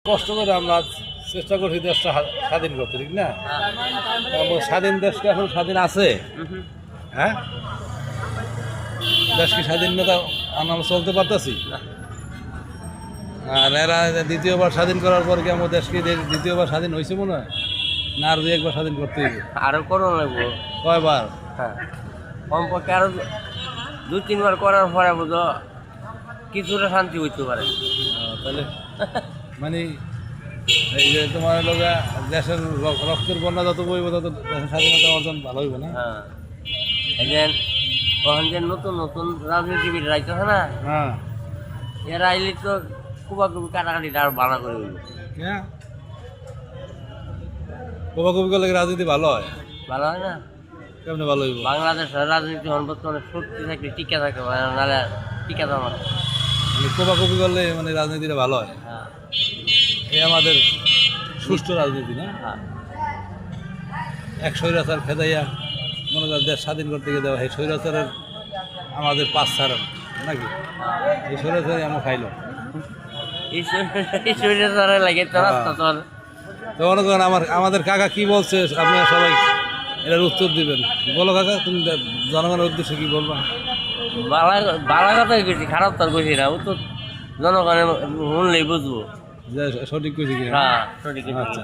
কষ্ট করে আমরা চেষ্টা করছি দেশটা স্বাধীন করতে, ঠিক না? স্বাধীন দেশকে এখন স্বাধীন আছে? হ্যাঁ, দেশ কি স্বাধীনতা আমরা চলতে পারতেছি? আর এরা দ্বিতীয়বার স্বাধীন করার পর কি আমার দেশকে দ্বিতীয়বার স্বাধীন হয়েছে মনে হয় না? আর দুই একবার স্বাধীন করতে হবে। আরো করো লাগবো। কয়বার? হ্যাঁ, কমপক্ষে আরো 2-3 বার করার পরে বুঝো কিছুটা শান্তি হইতে পারে। তাহলে মানে এই যে তোমার লোকা দেশের রক্তের বন্যা যত বইব তত দেশের স্বাধীনতা অর্জন ভালো হইব না? হ্যাঁ, এখন যে নতুন নতুন রাজনীতিবিদ রাইতেছে না, হ্যাঁ, এরা আইলে তো কুবাকুবি কাটাকাটিটা আরো ভালো করে হইব। হ্যাঁ, কবি করলে কি রাজনীতি ভালো হয়? ভালো হয় না? কেমনে ভালো হইব? বাংলাদেশের রাজনীতি এখন বর্তমানে শক্তি থাকলে টিকে থাকে, নাহলে টিকে যাওয়া না। কবি করলে মানে রাজনীতিটা ভালো হয়। হ্যাঁ, এই আমাদের সুষ্ঠু রাজনীতি না? হ্যাঁ, এক স্বৈরাচার খেদাইয়া মনে করেন দেশ স্বাধীন করতে গিয়ে দেওয়া, এই স্বৈরাচারের আমাদের পাঁচ ছাড় নাকি? এই স্বৈরাচারই আমরা খাইল। এই শরীরে লাগে তো রাস্তা তো আর। তো মনে করেন আমাদের কাকা কি বলছে, আপনারা সবাই এটার উত্তর দিবেন। বলো কাকা, তুমি জনগণের উদ্দেশ্যে কি বলবা? বালা কথাই কইছি, খারাপ তার কইছি না। ও তো জনগণের শুনলেই বুঝবো। যে সঠিক কইছে কি? হ্যাঁ, সঠিক। আচ্ছা।